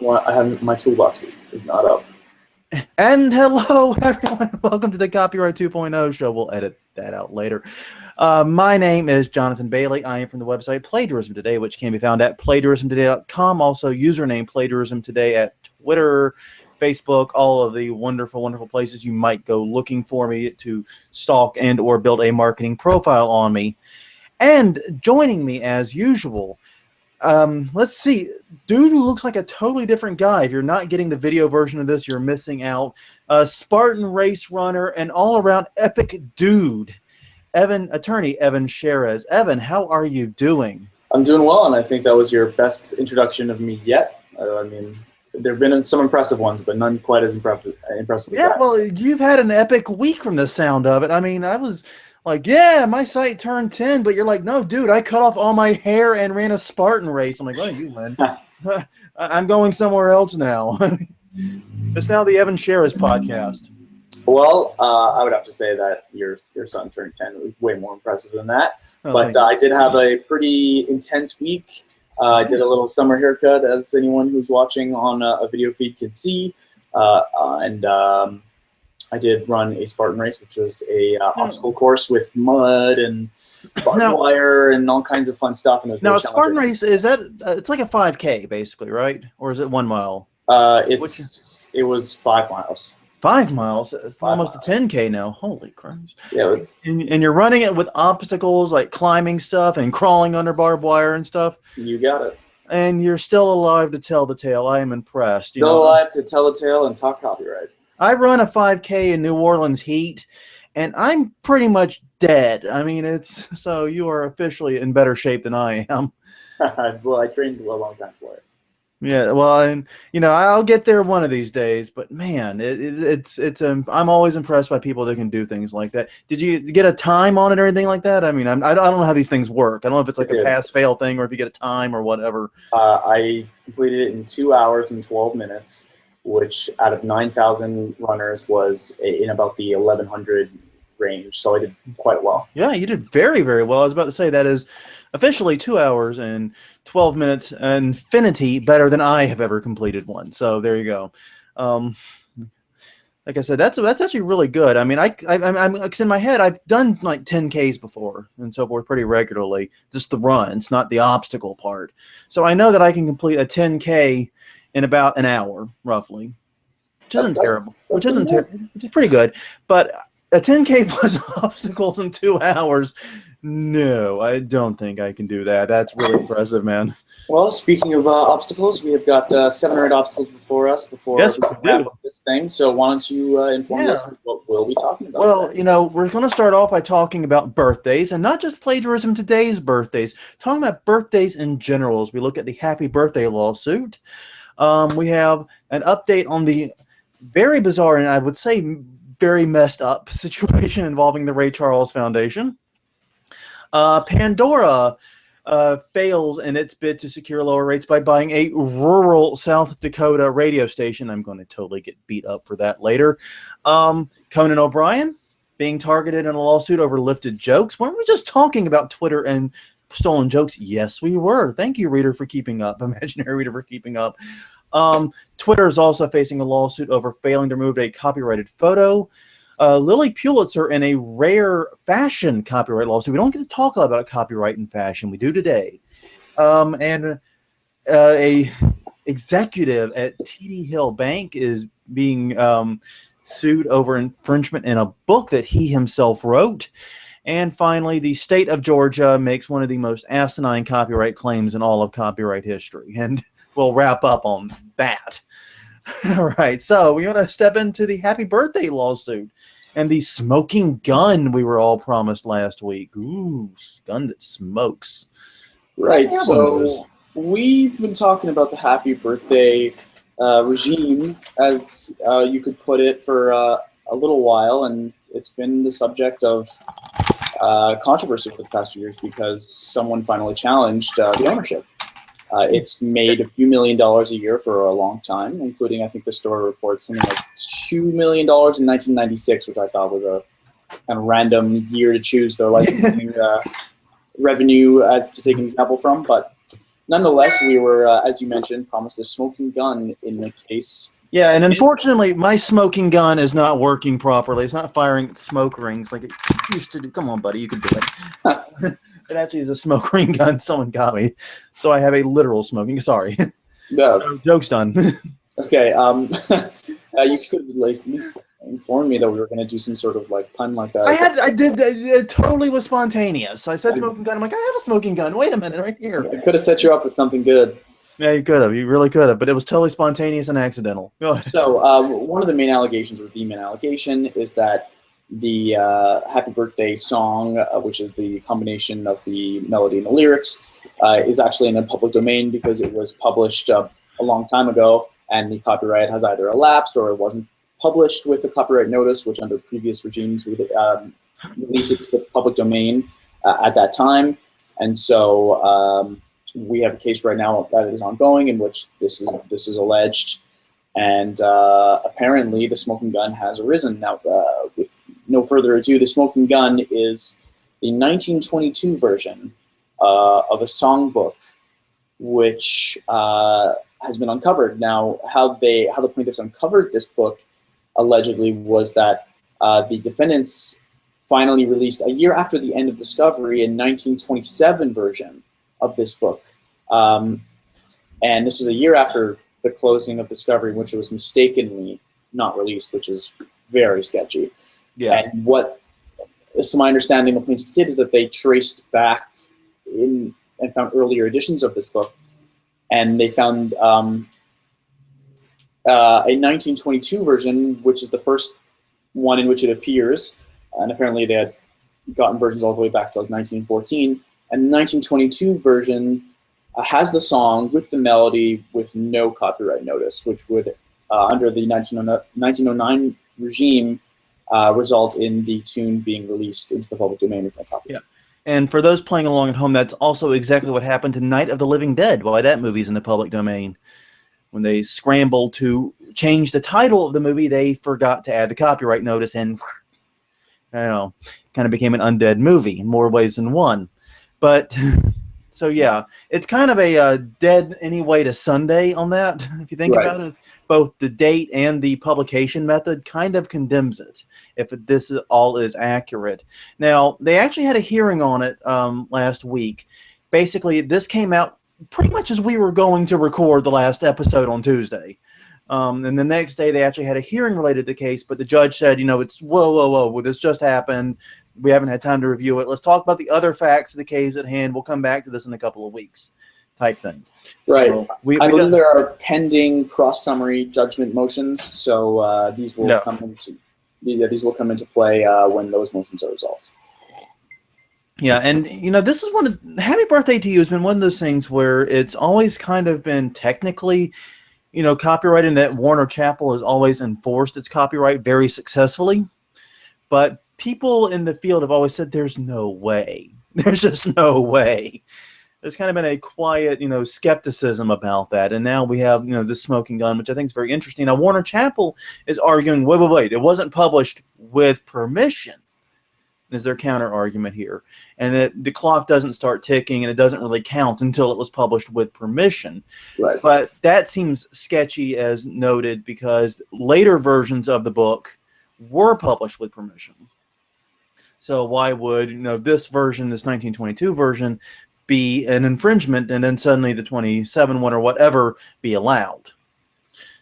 Well, I have my toolbox is not up. And hello, everyone. Welcome to the Copyright 2.0 show. We'll edit that out later. My name is Jonathan Bailey. I am from the website Plagiarism Today, which can be found at plagiarismtoday.com. Also, username Plagiarism Today at Twitter, Facebook, all of the wonderful, wonderful places you might go looking for me to stalk and or build a marketing profile on me. And joining me, as usual, let's see. Dude who looks like a totally different guy. If you're not getting the video version of this, you're missing out. Spartan race runner and all-around epic dude. Attorney Evan Sherez. Evan, how are you doing? I'm doing well, and I think that was your best introduction of me yet. I mean, there have been some impressive ones, but none quite as impressive as that. Yeah, well, you've had an epic week from the sound of it. I mean, I was like, yeah, my site turned 10, but you're like, no, dude, I cut off all my hair and ran a Spartan race. I'm like, oh, you win. I'm going somewhere else now. It's now the Evan Sherez podcast. Well, I would have to say that your son turning 10 was way more impressive than that. Oh, but I did have a pretty intense week. I did a little summer haircut, as anyone who's watching on a video feed could see. I did run a Spartan race, which was a obstacle course with mud and barbed wire and all kinds of fun stuff. And it was now, really a Spartan race, is that it's like a 5K basically, right? Or is it 1 mile? It was 5 miles. 5 miles, almost a 10K now. Holy Christ! Yeah, it was, and you're running it with obstacles like climbing stuff and crawling under barbed wire and stuff. You got it. And you're still alive to tell the tale. I am impressed. Still alive to tell the tale and talk copyright. I run a 5K in New Orleans heat, and I'm pretty much dead. I mean, so you are officially in better shape than I am. Well, I trained a long time for it. Yeah, well, and I'll get there one of these days. But man, I'm always impressed by people that can do things like that. Did you get a time on it or anything like that? I mean, I don't know how these things work. I don't know if it's like a pass-fail thing or if you get a time or whatever. I completed it in 2 hours and 12 minutes. Which out of 9,000 runners was in about the 1,100 range. So I did quite well. Yeah, you did very, very well. I was about to say that is officially 2 hours and 12 minutes infinity better than I have ever completed one. So there you go. Like I said, that's actually really good. I mean, I'm in my head, I've done like 10Ks before and so forth pretty regularly, just the runs, not the obstacle part. So I know that I can complete a 10K in about an hour, roughly, which isn't terrible, which is pretty good. But a 10K plus obstacles in 2 hours, no, I don't think I can do that. That's really impressive, man. Well, speaking of obstacles, we have got 7 or 8 obstacles before us we can wrap up this thing. So why don't you inform us what we'll be talking about? Well, today? We're going to start off by talking about birthdays, and not just Plagiarism Today's birthdays, talking about birthdays in general as we look at the Happy Birthday lawsuit. We have an update on the very bizarre and I would say very messed up situation involving the Ray Charles Foundation. Pandora fails in its bid to secure lower rates by buying a rural South Dakota radio station. I'm going to totally get beat up for that later. Conan O'Brien being targeted in a lawsuit over lifted jokes. Weren't we just talking about Twitter and stolen jokes? Yes, we were. Thank you, reader, for keeping up. Imaginary reader for keeping up. Twitter is also facing a lawsuit over failing to remove a copyrighted photo. Lily Pulitzer in a rare fashion copyright lawsuit. We don't get to talk about copyright in fashion. We do today. And a executive at TD Hill Bank is being sued over infringement in a book that he himself wrote. And finally, the state of Georgia makes one of the most asinine copyright claims in all of copyright history. And we'll wrap up on that. All right, so we want to step into the Happy Birthday lawsuit and the smoking gun we were all promised last week. Ooh, gun that smokes. Right, so we've been talking about the Happy Birthday regime, as you could put it, for a little while, and it's been the subject of controversy for the past few years because someone finally challenged the ownership. It's made a few $1 million a year for a long time, including, I think the story reports something like $2 million in 1996, which I thought was a kind of random year to choose their licensing revenue as to take an example from. But nonetheless, we were, as you mentioned, promised a smoking gun in the case. Yeah, and unfortunately, my smoking gun is not working properly. It's not firing smoke rings like it used to do. Come on, buddy, you can do it. It actually is a smoke ring gun someone got me, so I have a literal smoking. Sorry. No. So, joke's done. Okay. You could at least inform me that we were going to do some sort of like pun like that. I did. It totally was spontaneous. I said smoking gun. I'm like, I have a smoking gun. Wait a minute, right here. I could have set you up with something good. Yeah, you could have. You really could have. But it was totally spontaneous and accidental. Go ahead. So one of the main allegations, or the main allegation, is that the Happy Birthday song, which is the combination of the melody and the lyrics, is actually in the public domain because it was published a long time ago, and the copyright has either elapsed or it wasn't published with a copyright notice, which under previous regimes would release it to the public domain at that time. And so we have a case right now that is ongoing in which this is alleged, and apparently the smoking gun has arisen. Now, with no further ado, the smoking gun is the 1922 version of a songbook, which has been uncovered. Now, how the plaintiffs uncovered this book allegedly was that the defendants finally released, a year after the end of discovery, a 1927 version of this book. And this was a year after the closing of discovery, in which it was mistakenly not released, which is very sketchy. Yeah. And what, to my understanding, the plaintiffs did is that they traced back in and found earlier editions of this book, and they found a 1922 version, which is the first one in which it appears, and apparently they had gotten versions all the way back to like 1914. And the 1922 version has the song with the melody with no copyright notice, which would, under the 1909 regime, result in the tune being released into the public domain with no copyright. Yeah. And for those playing along at home, that's also exactly what happened to Night of the Living Dead, why that movie's in the public domain. When they scrambled to change the title of the movie, they forgot to add the copyright notice, and kind of became an undead movie in more ways than one. But so yeah, it's kind of a dead anyway to Sunday on that. If you think about it, both the date and the publication method kind of condemns it, if this all is accurate. Now, they actually had a hearing on it last week. Basically, this came out pretty much as we were going to record the last episode on Tuesday. And the next day, they actually had a hearing related to the case, but the judge said, it's whoa, this just happened. We haven't had time to review it. Let's talk about the other facts of the case at hand. We'll come back to this in a couple of weeks, type thing. Right. So I believe there are pending cross-summary judgment motions, so these will come into play when those motions are resolved. Yeah, and this is Happy Birthday to You has been one of those things where it's always kind of been technically, copyrighted, and that Warner Chappell has always enforced its copyright very successfully. But people in the field have always said there's no way. There's just no way. There's kind of been a quiet, skepticism about that. And now we have, this smoking gun, which I think is very interesting. Now, Warner Chappell is arguing, wait, it wasn't published with permission, is their counter argument here. And that the clock doesn't start ticking and it doesn't really count until it was published with permission. Right. But that seems sketchy, as noted, because later versions of the book were published with permission. So why would, this version, this 1922 version, be an infringement, and then suddenly the 27 one or whatever be allowed?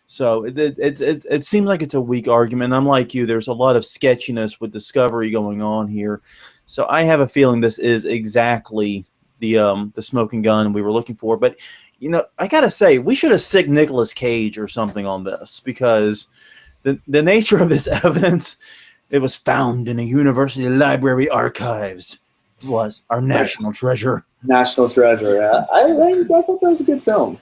So it seems like it's a weak argument. I'm like you, there's a lot of sketchiness with discovery going on here. So I have a feeling this is exactly the smoking gun we were looking for. But, I got to say, we should have sicked Nicolas Cage or something on this, because the nature of this evidence, it was found in a university library archives. It was our national treasure. National treasure, yeah. I thought that was a good film.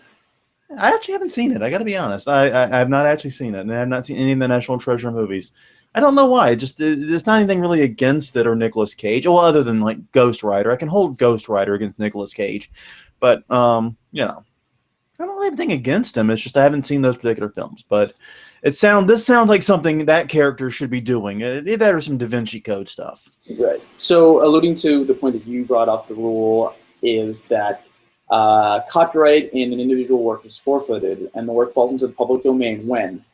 I actually haven't seen it. I got to be honest. I have not actually seen it, and I have not seen any of the National Treasure movies. I don't know why. There's not anything really against it or Nicolas Cage. Well, other than like Ghost Rider, I can hold Ghost Rider against Nicolas Cage, but I don't have anything against him. It's just I haven't seen those particular films. But this sounds like something that character should be doing. That or some Da Vinci Code stuff. Right. So, alluding to the point that you brought up, the rule is that Copyright in an individual work is forfeited, and the work falls into the public domain when,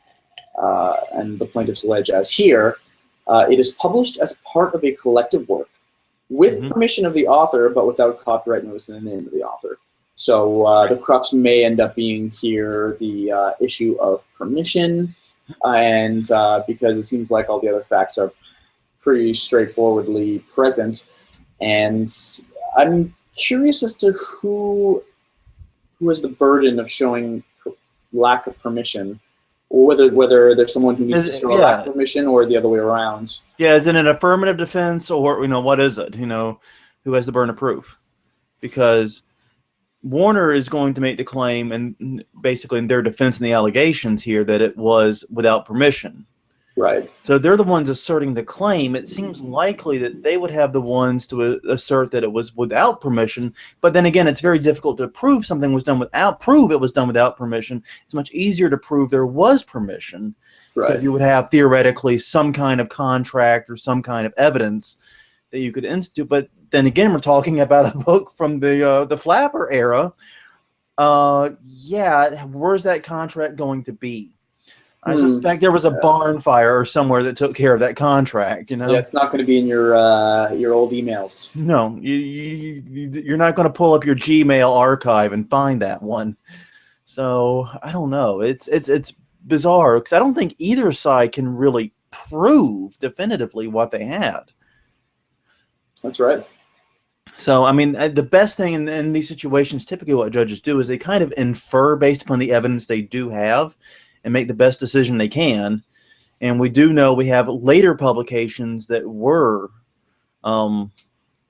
and the plaintiffs allege as here, it is published as part of a collective work with permission of the author, but without copyright notice in the name of the author. So the crux may end up being here the issue of permission, and because it seems like all the other facts are pretty straightforwardly present, and I'm curious as to who has the burden of showing lack of permission, or whether there's someone who needs to show a lack of permission, or the other way around. Yeah, is it an affirmative defense, or what is it? Who has the burden of proof? Because Warner is going to make the claim, and basically in their defense in the allegations here, that it was without permission. Right. So they're the ones asserting the claim. It seems likely that they would have the ones to assert that it was without permission. But then again, it's very difficult to prove something was done prove it was done without permission. It's much easier to prove there was permission. Right. Because you would have theoretically some kind of contract or some kind of evidence that you could institute. But then again, we're talking about a book from the Flapper era. Yeah, where's that contract going to be? I suspect there was a barn fire or somewhere that took care of that contract. Yeah, it's not going to be in your old emails. No, you're not going to pull up your Gmail archive and find that one. So I don't know. It's bizarre because I don't think either side can really prove definitively what they had. That's right. So, I mean, the best thing in these situations, typically what judges do is they kind of infer based upon the evidence they do have and make the best decision they can. And we do know we have later publications that were done,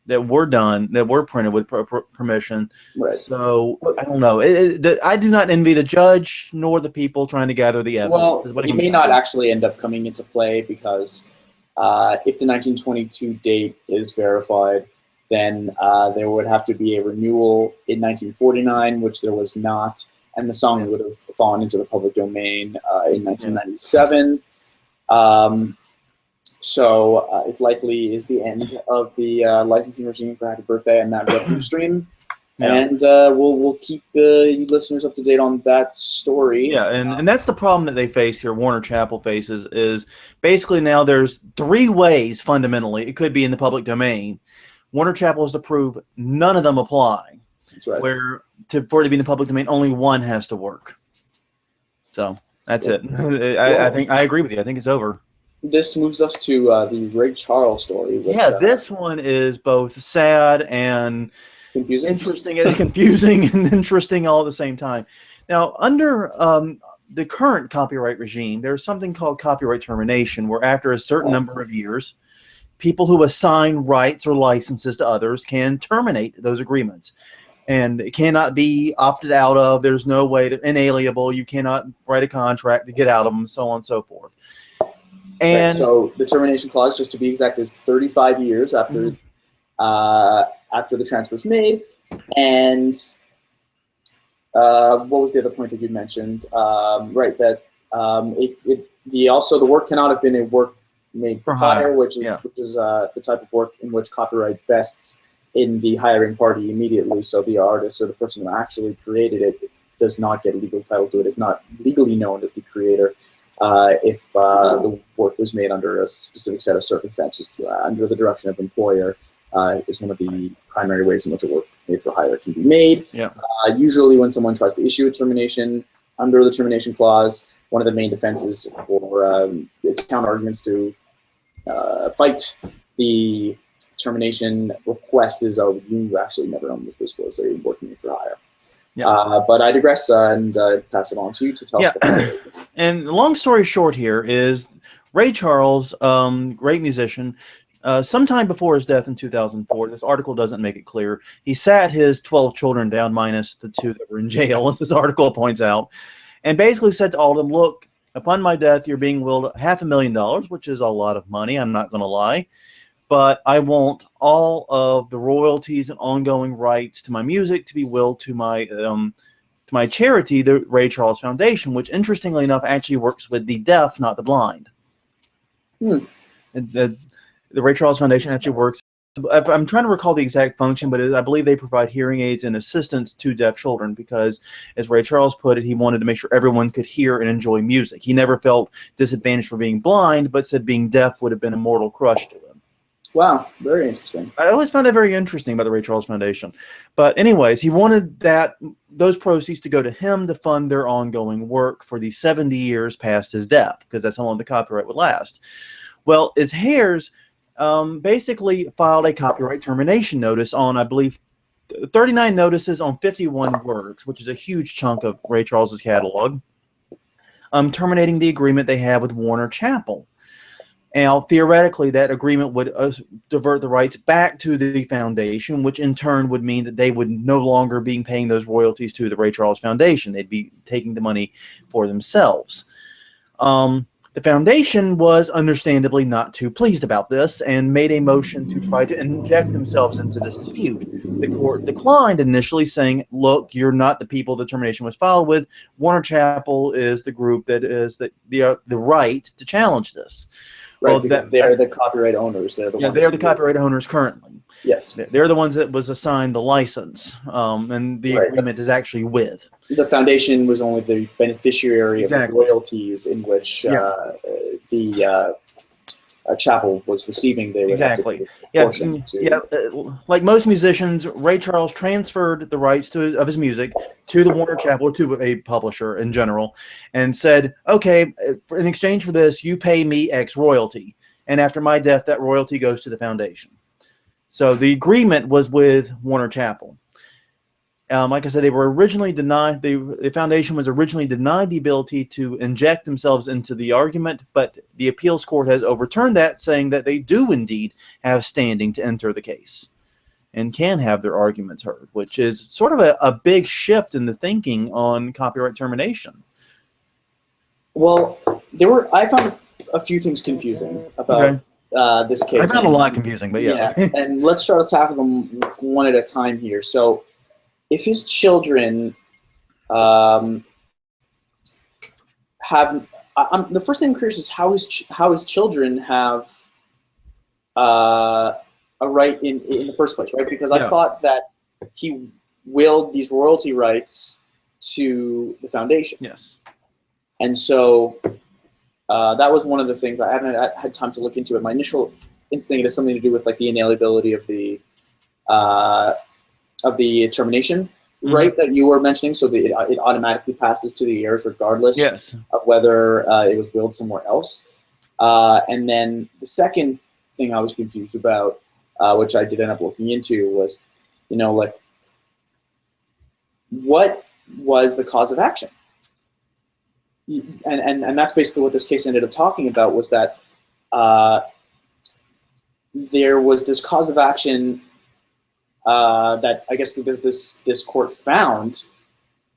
that were printed with permission. Right. So I don't know. I do not envy the judge nor the people trying to gather the evidence. Well, it may not actually end up coming into play because if the 1922 date is verified, then there would have to be a renewal in 1949, which there was not. And the song would have fallen into the public domain in 1997. So it likely is the end of the licensing regime for Happy Birthday and that revenue stream. Yeah. And we'll keep you listeners up to date on that story. Yeah, and that's the problem that they face here, Warner Chappell faces, is basically now there's three ways, fundamentally, it could be in the public domain. Warner Chappell has to prove none of them apply. That's right. For it to be in the public domain, only one has to work. So that's it. I think I agree with you. I think it's over. This moves us to the Ray Charles story. Which, this one is both sad and confusing, interesting, and confusing and interesting all at the same time. Now, under the current copyright regime, there's something called copyright termination, where after a certain number of years, people who assign rights or licenses to others can terminate those agreements. And it cannot be opted out of. There's no way that inalienable. You cannot write a contract to get out of them, so on and so forth. And so the termination clause, just to be exact, is 35 years after after the transfer is made. And what was the other point that you mentioned? Right, that the work cannot have been a work made for hire, which is the type of work in which copyright vests in the hiring party immediately. So the artist or the person who actually created it does not get legal title to it. It's not legally known as the creator if the work was made under a specific set of circumstances. Under the direction of employer is one of the primary ways in which a work made for hire can be made. Yeah. Usually when someone tries to issue a termination under the termination clause, one of the main defenses or counter arguments to fight the termination request is, oh, you actually never known that this was a work made for hire. Yeah. But I digress and pass it on to you to tell us about it. And the long story short here is Ray Charles, great musician, sometime before his death in 2004, this article doesn't make it clear, he sat his 12 children down minus the 2 that were in jail, as this article points out, and basically said to all of them, look, upon my death, you're being willed $500,000, which is a lot of money, I'm not going to lie. But I want all of the royalties and ongoing rights to my music to be willed to my charity, the Ray Charles Foundation, which interestingly enough actually works with the deaf, not the blind. And the Ray Charles Foundation actually works I'm trying to recall the exact function, but I believe they provide hearing aids and assistance to deaf children because, as Ray Charles put it, he wanted to make sure everyone could hear and enjoy music. He never felt disadvantaged for being blind, but said being deaf would have been a mortal crush to him. Wow, very interesting. I always found that very interesting about the Ray Charles Foundation. But anyways, he wanted those proceeds to go to him to fund their ongoing work for the 70 years past his death, because that's how long the copyright would last. Well, his heirs basically filed a copyright termination notice on, I believe, 39 notices on 51 works, which is a huge chunk of Ray Charles's catalog, terminating the agreement they had with Warner Chappell. Now, theoretically, that agreement would divert the rights back to the foundation, which in turn would mean that they would no longer be paying those royalties to the Ray Charles Foundation. They'd be taking the money for themselves. The foundation was understandably not too pleased about this and made a motion to try to inject themselves into this dispute. The court declined initially, saying, look, you're not the people the termination was filed with. Warner Chappell is the group that is the right to challenge this. Right, well, because they're the copyright owners. They're the ones. They're the copyright owners currently. Yes. They're the ones that was assigned the license, and the agreement is actually with. The foundation was only the beneficiary of the royalties in which the Chappell was receiving. They would like most musicians, Ray Charles transferred the rights of his music to the Warner Chappell, or to a publisher in general, and said, okay, in exchange for this, you pay me X royalty. And after my death, that royalty goes to the foundation. So the agreement was with Warner Chappell. Like I said, they were originally denied. The foundation was originally denied the ability to inject themselves into the argument, but the appeals court has overturned that, saying that they do indeed have standing to enter the case and can have their arguments heard, which is sort of a big shift in the thinking on copyright termination. Well, I found a few things confusing about this case. I found a lot confusing, but yeah. And let's start to tackle them one at a time here. So, if his children the first thing I'm curious is how his children have a right in the first place, right? Because I thought that he willed these royalty rights to the foundation. Yes. And so that was one of the things I haven't had time to look into it. My initial instinct is something to do with like the inalienability of the termination right that you were mentioning, so that it automatically passes to the heirs regardless of whether it was willed somewhere else. And then the second thing I was confused about, which I did end up looking into, was, like, what was the cause of action? And that's basically what this case ended up talking about, was that there was this cause of action that I guess this court found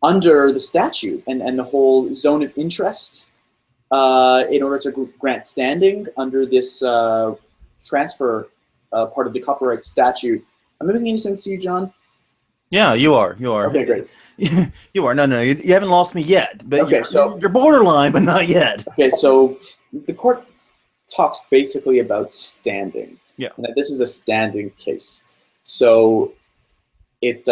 under the statute and the whole zone of interest in order to grant standing under this transfer part of the copyright statute. Am I making any sense to you, John? Yeah, you are. Okay, great. You are. No, you haven't lost me yet. But okay, you're borderline, but not yet. Okay, so the court talks basically about standing. Yeah. And that this is a standing case. So it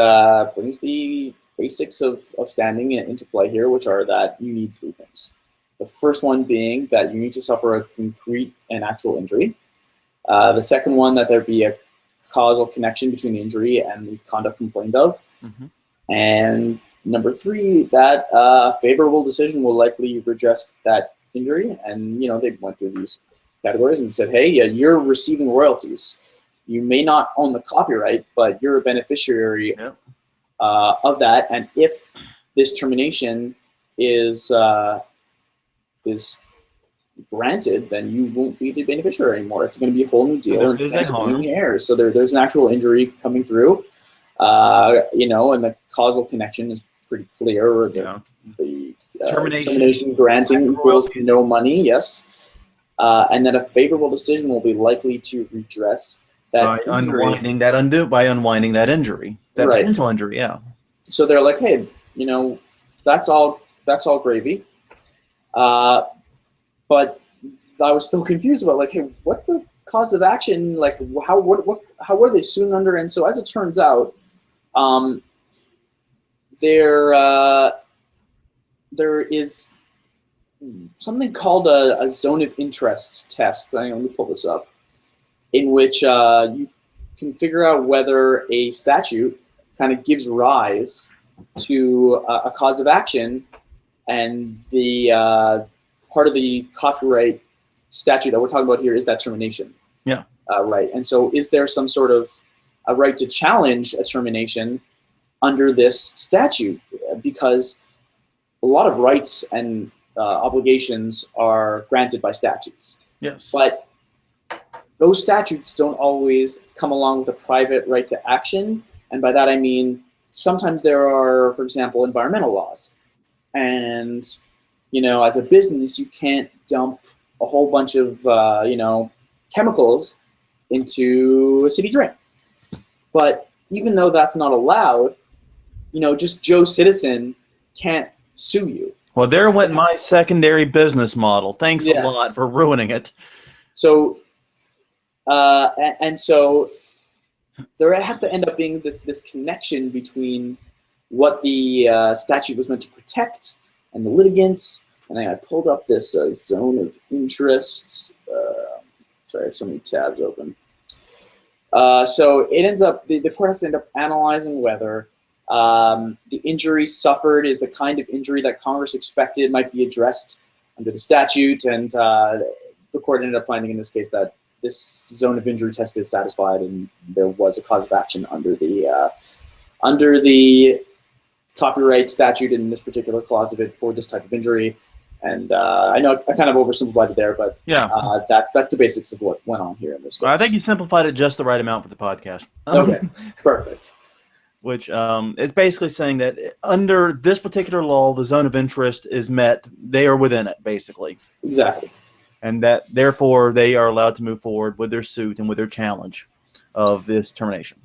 brings the basics of standing into play here, which are that you need three things. The first one being that you need to suffer a concrete and actual injury. The second one, that there be a causal connection between the injury and the conduct complained of. Mm-hmm. And number three, that a favorable decision will likely redress that injury. And, they went through these categories and said, hey, you're receiving royalties. You may not own the copyright, but you're a beneficiary of that. And if this termination is granted, then you won't be the beneficiary anymore. It's going to be a whole new deal. So there is a harm. So there's an actual injury coming through, and the causal connection is pretty clear. The termination granting equals no money, yes. And then a favorable decision will be likely to redress that unwinding that injury, that potential injury, So they're like, hey, that's all gravy. But I was still confused about, like, hey, what's the cause of action, like what are they suing under? And so, as it turns out, there is something called a zone of interest test. Let me pull this up, in which you can figure out whether a statute kind of gives rise to a cause of action, and the part of the copyright statute that we're talking about here is that termination. Yeah. Right. And so, is there some sort of a right to challenge a termination under this statute? Because a lot of rights and obligations are granted by statutes. Yes. But those statutes don't always come along with a private right to action. And by that I mean sometimes there are, for example, environmental laws. And, as a business, you can't dump a whole bunch of, chemicals into a city drain. But even though that's not allowed, just Joe Citizen can't sue you. Well, there went my secondary business model. Thanks a lot for ruining it. So, and so there has to end up being this connection between what the statute was meant to protect and the litigants. And I pulled up this zone of interest. Sorry, I have so many tabs open. So it ends up, the court has to end up analyzing whether the injury suffered is the kind of injury that Congress expected might be addressed under the statute, and the court ended up finding in this case that this zone of injury test is satisfied, and there was a cause of action under the copyright statute in this particular clause of it for this type of injury. And I know I kind of oversimplified it there, but that's the basics of what went on here in this case. I think you simplified it just the right amount for the podcast. Okay, perfect. Which is basically saying that under this particular law, the zone of interest is met. They are within it, basically. Exactly. And that, therefore, they are allowed to move forward with their suit and with their challenge of this termination.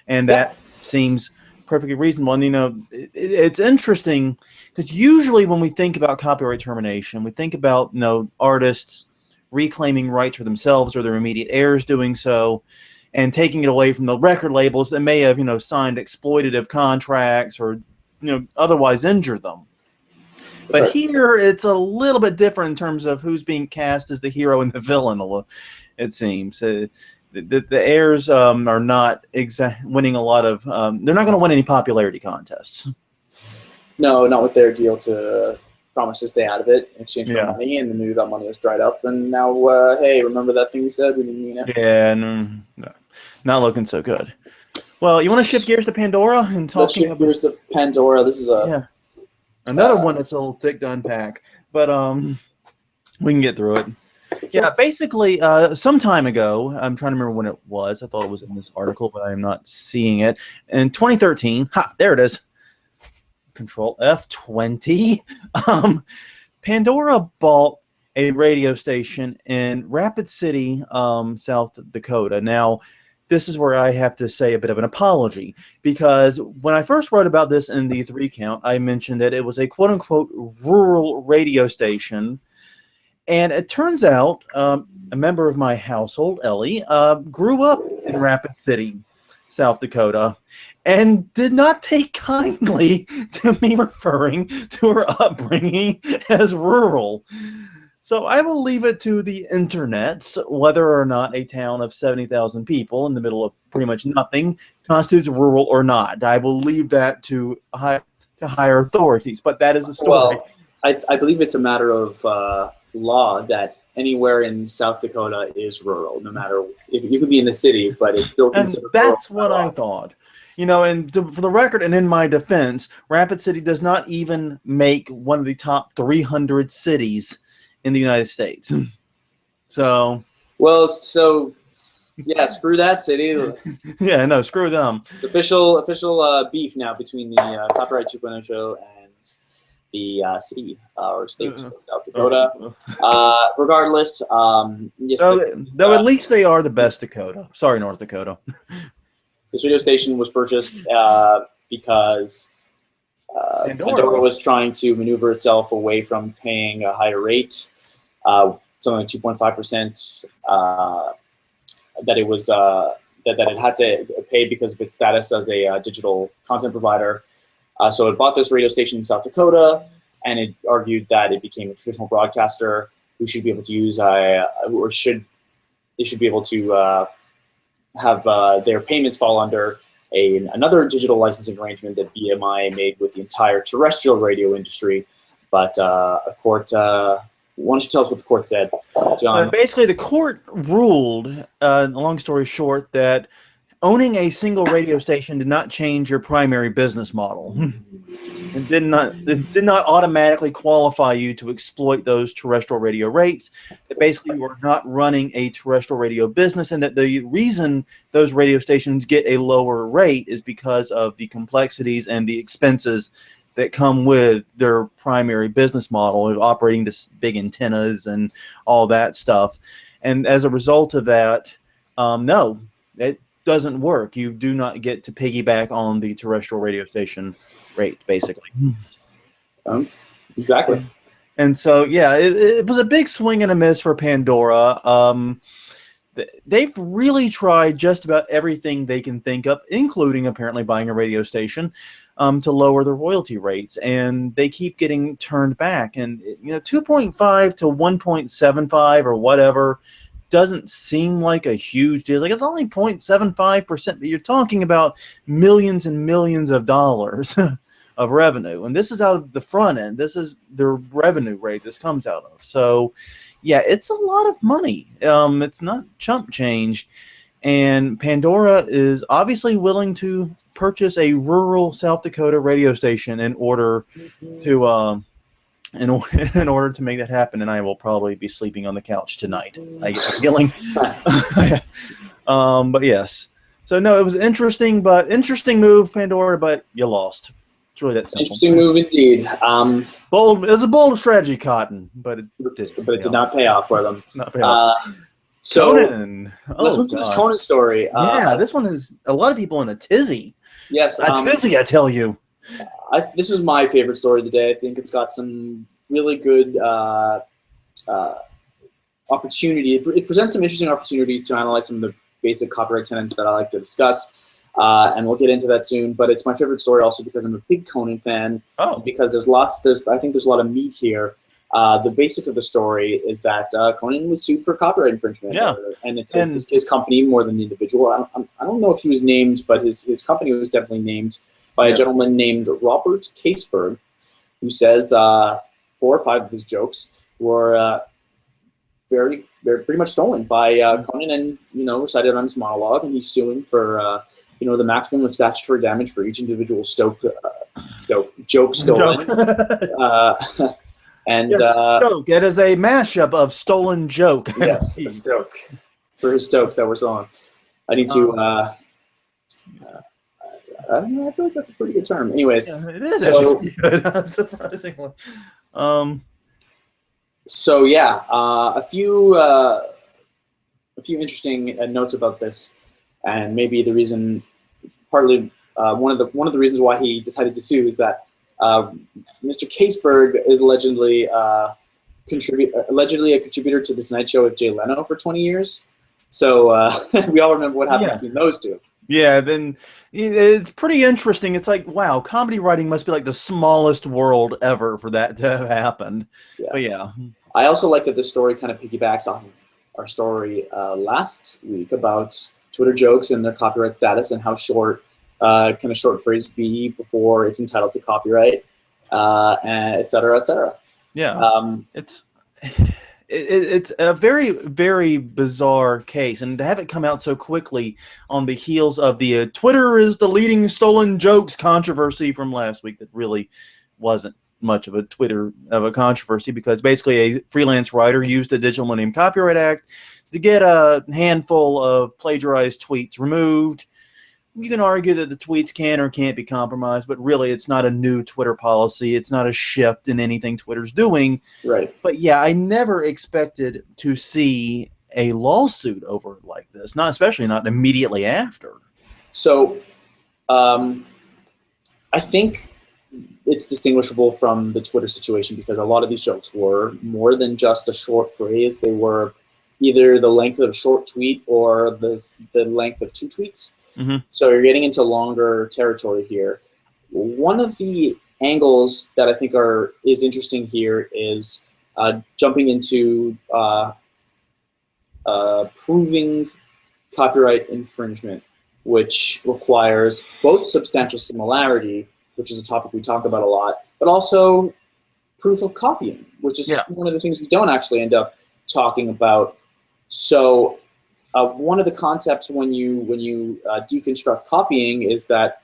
And that seems perfectly reasonable. And, it's interesting because usually when we think about copyright termination, we think about, artists reclaiming rights for themselves or their immediate heirs doing so, and taking it away from the record labels that may have, signed exploitative contracts or, otherwise injured them. But here it's a little bit different in terms of who's being cast as the hero and the villain, it seems. The heirs are not winning a lot of they're not going to win any popularity contests. No, not with their deal to promise to stay out of it in exchange for money, and then maybe that money was dried up, and now, hey, remember that thing we said? We didn't mean it. Yeah, no, not looking so good. Well, you want to shift gears to Pandora and talk? Let's shift gears to Pandora. This is another one that's a little thick to unpack, but we can get through it. Yeah, basically, some time ago, I'm trying to remember when it was. I thought it was in this article, but I'm not seeing it. In 2013, there it is. Control F20. Pandora bought a radio station in Rapid City, South Dakota. Now, this is where I have to say a bit of an apology, because when I first wrote about this in the 3 count, I mentioned that it was a quote-unquote rural radio station. And it turns out a member of my household, Ellie, grew up in Rapid City, South Dakota, and did not take kindly to me referring to her upbringing as rural. So I will leave it to the internets whether or not a town of 70,000 people in the middle of pretty much nothing constitutes rural or not. I will leave that to higher authorities, but that is a story. Well, I believe it's a matter of law that anywhere in South Dakota is rural, no matter if you could be in the city, but it's still considered rural. And that's what I thought. And for the record, and in my defense, Rapid City does not even make one of the top 300 cities in the United States. So. Well, so yeah, screw that city. Yeah, no, screw them. Official beef now between the Copyright 2.0 show and the city or state of South Dakota. Regardless, yes, though at least they are the best Dakota. Sorry, North Dakota. This radio station was purchased because Pandora was trying to maneuver itself away from paying a higher rate, something like 2.5% that it was that it had to pay because of its status as a digital content provider. So it bought this radio station in South Dakota, and it argued that it became a traditional broadcaster who should be able to use they should be able to have their payments fall under another digital licensing arrangement that BMI made with the entire terrestrial radio industry. But a court, why don't you tell us what the court said, John? Basically, the court ruled, long story short, that owning a single radio station did not change your primary business model. It did not automatically qualify you to exploit those terrestrial radio rates. That basically you are not running a terrestrial radio business, and that the reason those radio stations get a lower rate is because of the complexities and the expenses that come with their primary business model of operating this big antennas and all that stuff. And as a result of that, no, it doesn't work. You do not get to piggyback on the terrestrial radio station rate, basically. Exactly. And so, yeah, it was a big swing and a miss for Pandora. They've really tried just about everything they can think of, including apparently buying a radio station, to lower the royalty rates, and they keep getting turned back. And 2.5 to 1.75 or whatever doesn't seem like a huge deal. Like, it's only 0.75%, but you're talking about millions and millions of dollars of revenue, and this is out of the front end. This is the revenue rate this comes out of. So yeah, it's a lot of money. It's not chump change. And Pandora is obviously willing to purchase a rural South Dakota radio station in order to in order to make that happen. And I will probably be sleeping on the couch tonight, I get a feeling. But yes. So no, it was interesting move, Pandora, but you lost. It's really that simple. Interesting move indeed. Bold. It was a bold strategy, Cotton, but it did not pay off for them. Not pay off. So Conan. Let's move to this Conan story. Yeah, this one is a lot of people in a tizzy. Yes, a tizzy, I tell you. This is my favorite story of the day. I think it's got some really good opportunity. It presents some interesting opportunities to analyze some of the basic copyright tenets that I like to discuss. And we'll get into that soon. But it's my favorite story also because I'm a big Conan fan. Oh. Because I think there's a lot of meat here. The basics of the story is that Conan was sued for copyright infringement. Yeah. And it's his company more than the individual. I don't know if he was named, but his company was definitely named by a gentleman named Robert Caseberg, who says 4 or 5 of his jokes were pretty much stolen by Conan, and recited on his monologue, and he's suing for the maximum of statutory damage for each individual joke stolen. And Stoke. It is a mashup of stolen joke. Yes, a Stoke for his Stokes that were stolen. I need to. I feel like that's a pretty good term. Anyways, yeah, it is actually good, surprisingly. So yeah, a few interesting notes about this, and maybe the reason, partly one of the reasons why he decided to sue is that Mr. Caseberg is allegedly a contributor to the Tonight Show with Jay Leno for 20 years. So we all remember what happened between those two. Yeah, then it's pretty interesting. It's like, wow, comedy writing must be like the smallest world ever for that to have happened. Yeah. But yeah. I also like that this story kind of piggybacks off of our story last week about Twitter jokes and their copyright status and how short can a short phrase be before it's entitled to copyright, and et cetera, et cetera. Yeah. It's a very, very bizarre case, and to have it come out so quickly on the heels of the Twitter is the leading stolen jokes controversy from last week that really wasn't much of a controversy, because basically a freelance writer used the Digital Millennium Copyright Act to get a handful of plagiarized tweets removed. You can argue that the tweets can or can't be compromised, but really it's not a new Twitter policy. It's not a shift in anything Twitter's doing. Right. But yeah, I never expected to see a lawsuit over it like this, especially not immediately after. So I think it's distinguishable from the Twitter situation because a lot of these jokes were more than just a short phrase. They were either the length of a short tweet or the length of 2 tweets. Mm-hmm. So you're getting into longer territory here. One of the angles that I think is interesting here is jumping into proving copyright infringement, which requires both substantial similarity, which is a topic we talk about a lot, but also proof of copying, which is one of the things we don't actually end up talking about. So one of the concepts when you deconstruct copying is that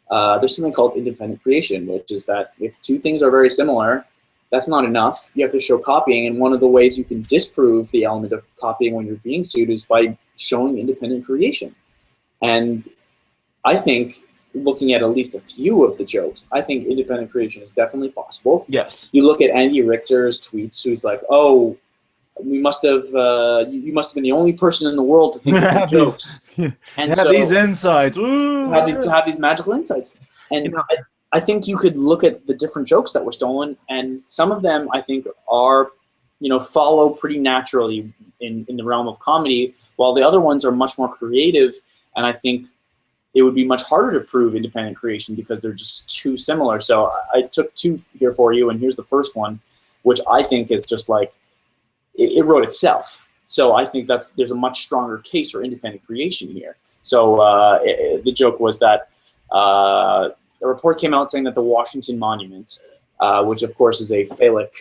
there's something called independent creation, which is that if 2 things are very similar, that's not enough. You have to show copying, and one of the ways you can disprove the element of copying when you're being sued is by showing independent creation. And I think, looking at least a few of the jokes, I think independent creation is definitely possible. Yes. You look at Andy Richter's tweets, who's like, "Oh, you must have been the only person in the world to think of the jokes and have these insights, to have these magical insights." And I think you could look at the different jokes that were stolen, and some of them I think are, follow pretty naturally in the realm of comedy, while the other ones are much more creative. And I think it would be much harder to prove independent creation because they're just too similar. So I took 2 here for you, and here's the first one, which I think is just like, it wrote itself. So I think there's a much stronger case for independent creation here. So the joke was that a report came out saying that the Washington Monument, which of course is a phallic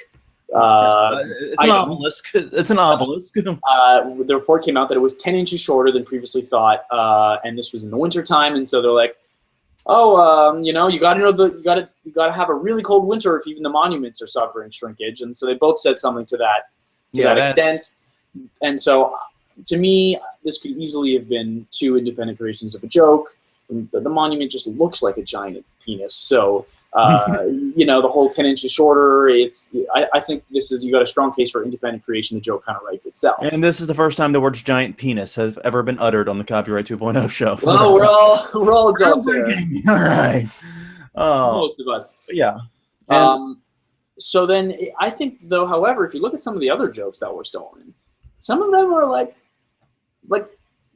it's an obelisk. It's an obelisk. The report came out that it was 10 inches shorter than previously thought, and this was in the wintertime. And so they're like, "Oh, you got to you got to have a really cold winter if even the monuments are suffering shrinkage." And so they both said something to that extent. And so, to me, this could easily have been 2 independent creations of a joke. The monument just looks like a giant penis. So, the whole 10 inches shorter, I think you got a strong case for independent creation. The joke kind of writes itself. And this is the first time the words giant penis have ever been uttered on the Copyright 2.0 show. Well, we're all adults here. All right. Most of us. Yeah. So then I think, though, however, if you look at some of the other jokes that were stolen, some of them are like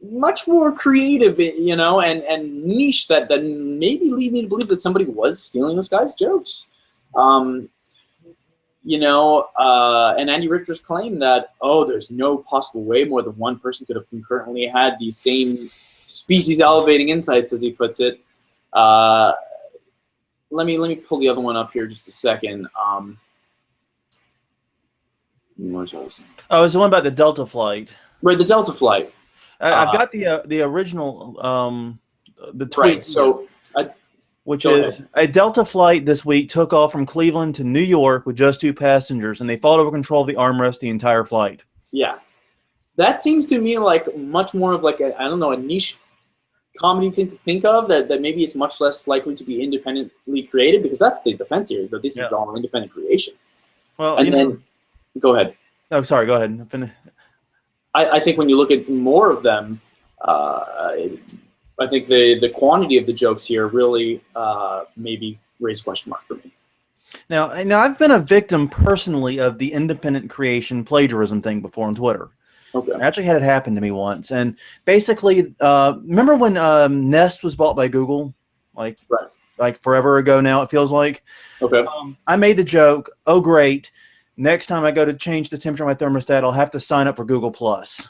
much more creative, and niche that maybe lead me to believe that somebody was stealing this guy's jokes. And Andy Richter's claim that, there's no possible way more than one person could have concurrently had these same species elevating insights, as he puts it. Let me pull the other one up here just a second. It's the one about the Delta flight. Right, the Delta flight. I've got the original, the tweet. Right, so which is a Delta flight this week took off from Cleveland to New York with just 2 passengers, and they fought over control of the armrest the entire flight. Yeah, that seems to me like much more of like a niche comedy thing to think of, that maybe it's much less likely to be independently created, because that's the defense here, that this is all independent creation. Well, and then go ahead. No, sorry, go ahead. I think when you look at more of them, I think the quantity of the jokes here really maybe raise a question mark for me. Now, I've been a victim personally of the independent creation plagiarism thing before on Twitter. Okay. I actually had it happen to me once. And basically, remember when Nest was bought by Google? Like forever ago now, it feels like. Okay. I made the joke, "Oh, great. Next time I go to change the temperature of my thermostat, I'll have to sign up for Google Plus."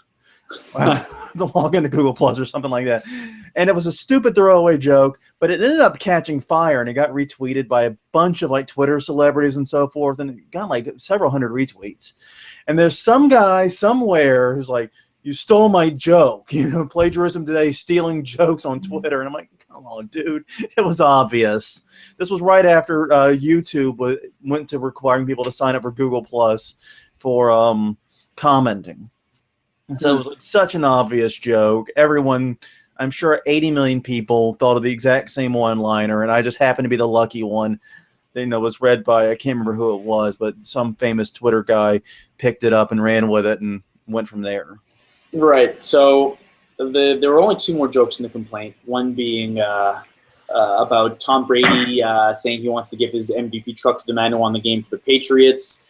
To log into Google Plus or something like that. And it was a stupid throwaway joke, but it ended up catching fire, and it got retweeted by a bunch of Twitter celebrities and so forth, and it got several hundred retweets. And there's some guy somewhere who's like, "You stole my joke." Plagiarism today, stealing jokes on Twitter. And I'm like, come on, dude. It was obvious. This was right after YouTube went to requiring people to sign up for Google Plus for commenting. And so it was such an obvious joke. Everyone, I'm sure 80 million people thought of the exact same one-liner, and I just happened to be the lucky one. Was read by, I can't remember who it was, but some famous Twitter guy picked it up and ran with it and went from there. Right. So there were only 2 more jokes in the complaint, one being about Tom Brady saying he wants to give his MVP truck to the man who won the game for the Patriots.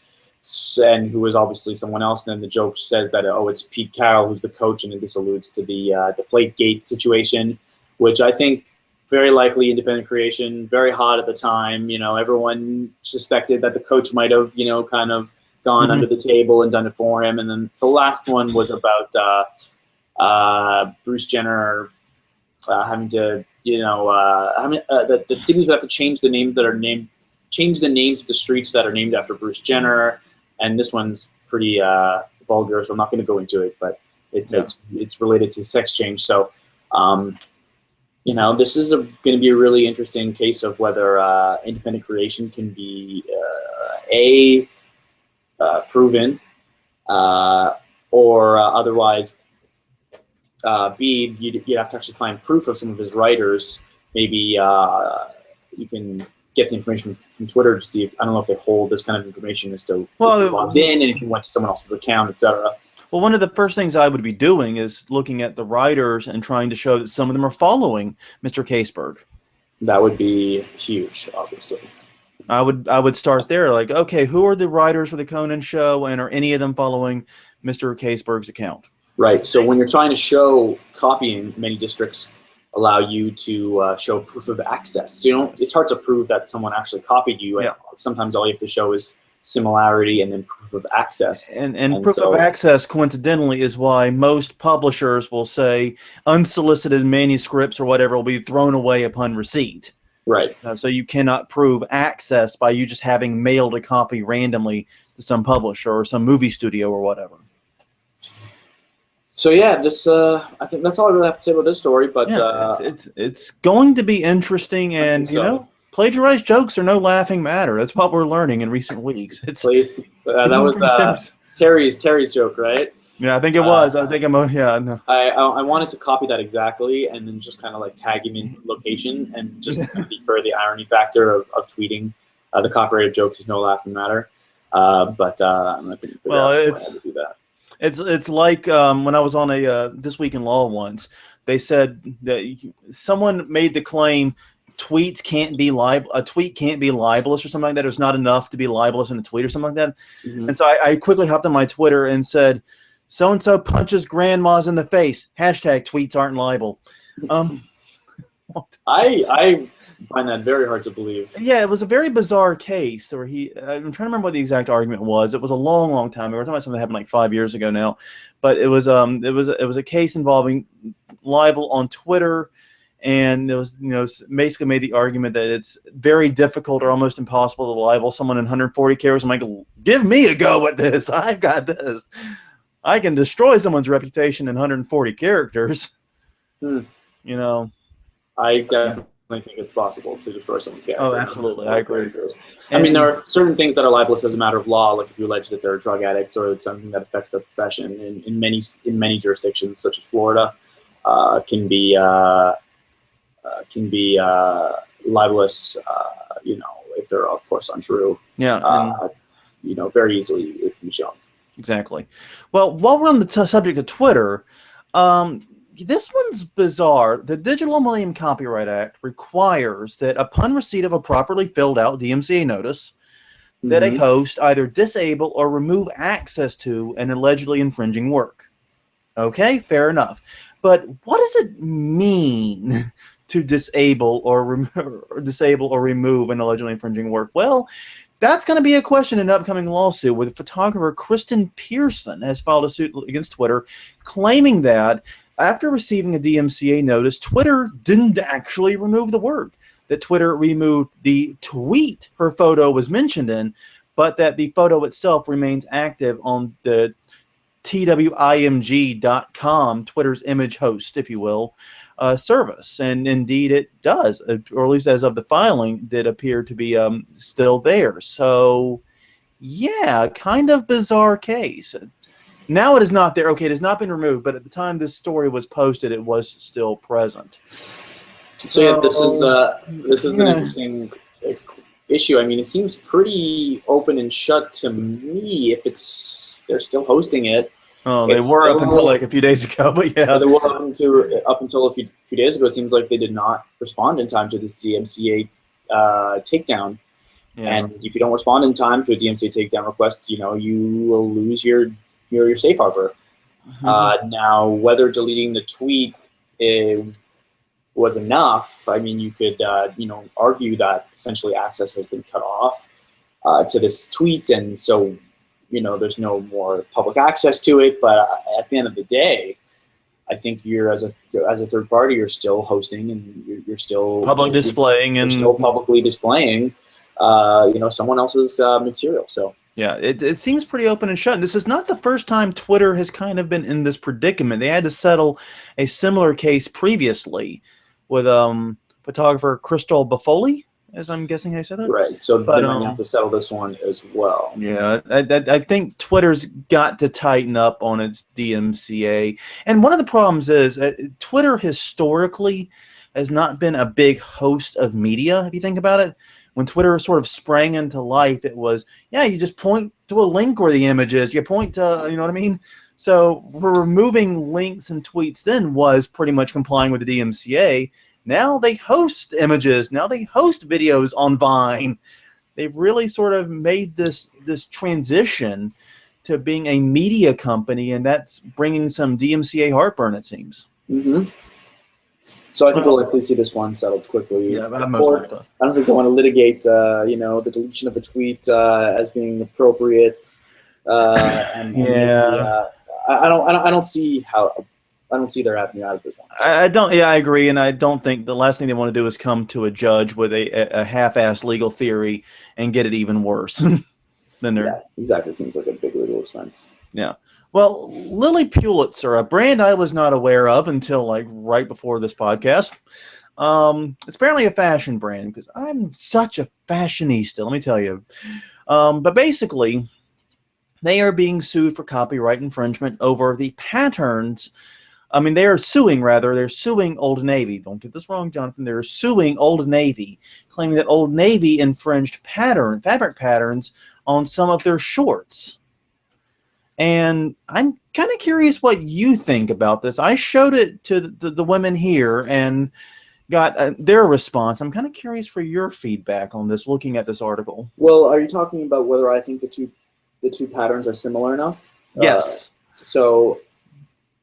and who is obviously someone else. And then the joke says that, oh, it's Pete Carroll who's the coach, and this alludes to the Deflategate situation, which I think very likely independent creation, very hot at the time. You know, everyone suspected that the coach might have, you know, kind of gone under the table and done it for him. And then the last one was about Bruce Jenner having to, you know, the cities would have to change the names of the streets that are named after Bruce Jenner. And this one's pretty vulgar, so I'm not going to go into it, but it's related to sex change. So, you know, this is going to be a really interesting case of whether independent creation can be proven, or otherwise, B, you'd have to actually find proof of some of his writers. Maybe you can get the information from Twitter to see if, I don't know if they hold this kind of information as to if you logged in and if you went to someone else's account, etc. Well, one of the first things I would be doing is looking at the writers and trying to show that some of them are following Mr. Caseberg. That would be huge, obviously. I would start there, like, okay, who are the writers for the Conan show, and are any of them following Mr. Caseberg's account? Right. So when you're trying to show copying, many districts allow you to show proof of access. So, you know, it's hard to prove that someone actually copied you. Yeah. Sometimes all you have to show is similarity and then proof of access. And proof of access, coincidentally, is why most publishers will say unsolicited manuscripts or whatever will be thrown away upon receipt. Right. So you cannot prove access by you just having mailed a copy randomly to some publisher or some movie studio or whatever. So yeah, this I think that's all I really have to say about this story. But it's going to be interesting, and you know, plagiarized jokes are no laughing matter. That's what we're learning in recent weeks. That was Terry's joke, right? Yeah, I think it was. I think no. I wanted to copy that exactly, and then just kind of like tag him in location, and just defer the irony factor of tweeting the copyrighted jokes is no laughing matter. But I'm not going to figure out how to do that. It's like when I was on a This Week in Law once, they said that someone made the claim a tweet can't be libelous or something like that. It's not enough to be libelous in a tweet or something like that. Mm-hmm. And so I quickly hopped on my Twitter and said, so-and-so punches grandmas in the face. Hashtag tweets aren't libel. I find that very hard to believe. Yeah, it was a very bizarre case where I'm trying to remember what the exact argument was. It was a long, long time ago. We're talking about something that happened like 5 years ago now. But it was a case involving libel on Twitter, and it was, you know, basically made the argument that it's very difficult or almost impossible to libel someone in 140 characters. I'm like, give me a go at this. I've got this. I can destroy someone's reputation in 140 characters. You know, I definitely think it's possible to destroy someone's character. Oh, absolutely. I agree. I mean, there are certain things that are libelous as a matter of law, like if you allege that they're drug addicts or it's something that affects their profession. In many jurisdictions, such as Florida, can be libelous. You know, if they're of course untrue. Yeah. You know, very easily it can be shown. Exactly. Well, while we're on the subject of Twitter, this one's bizarre. The Digital Millennium Copyright Act requires that upon receipt of a properly filled out DMCA notice, that a host either disable or remove access to an allegedly infringing work. Okay, fair enough. But what does it mean to disable or remove an allegedly infringing work? Well, that's going to be a question in an upcoming lawsuit where the photographer Kristen Pearson has filed a suit against Twitter, claiming that after receiving a DMCA notice, Twitter didn't actually remove the work, that Twitter removed the tweet her photo was mentioned in, but that the photo itself remains active on the twimg.com, Twitter's image host, if you will, service. And indeed it does, or at least as of the filing, did appear to be still there. So, yeah, kind of bizarre case. Now it is not there. Okay, it has not been removed, but at the time this story was posted, it was still present. So yeah, this is an interesting issue. I mean, it seems pretty open and shut to me. If they're still hosting it. Oh, they were up until like a few days ago, but yeah, they were up until a few days ago. It seems like they did not respond in time to this DMCA takedown, Yeah. And if you don't respond in time to a DMCA takedown request, you will lose your safe harbor. Now, whether deleting the tweet was enough, I mean, you could argue that essentially access has been cut off to this tweet, and so there's no more public access to it. But at the end of the day, I think you're as a third party, you're still hosting, and you're still publicly displaying someone else's material. So yeah, it seems pretty open and shut. And this is not the first time Twitter has kind of been in this predicament. They had to settle a similar case previously with photographer Crystal Buffoli, as I'm guessing I said it. Right. So they might have to settle this one as well. Yeah, I think Twitter's got to tighten up on its DMCA. And one of the problems is Twitter historically has not been a big host of media, if you think about it. When Twitter sort of sprang into life, it was, you just point to a link where the image is. You point to, you know what I mean? So removing links and tweets then was pretty much complying with the DMCA. Now they host images. Now they host videos on Vine. They've really sort of made this transition to being a media company, and that's bringing some DMCA heartburn, it seems. Mm-hmm. So I think we'll likely see this one settled quickly. Yeah, I don't think they want to litigate, the deletion of a tweet as being appropriate. I don't see their avenue out of this one. So. I don't. Yeah, I agree, and I don't think the last thing they want to do is come to a judge with a half-assed legal theory and get it even worse than they're. Yeah, exactly. Seems like a big legal expense. Yeah. Well, Lily Pulitzer, a brand I was not aware of until like right before this podcast. It's apparently a fashion brand because I'm such a fashionista, let me tell you. But basically, they are being sued for copyright infringement over the patterns. I mean, they're suing Old Navy. Don't get this wrong, Jonathan. They're suing Old Navy, claiming that Old Navy infringed fabric patterns on some of their shorts. And I'm kind of curious what you think about this. I showed it to the women here and got their response. I'm kind of curious for your feedback on this, looking at this article. Well, are you talking about whether I think the two patterns are similar enough? Yes. So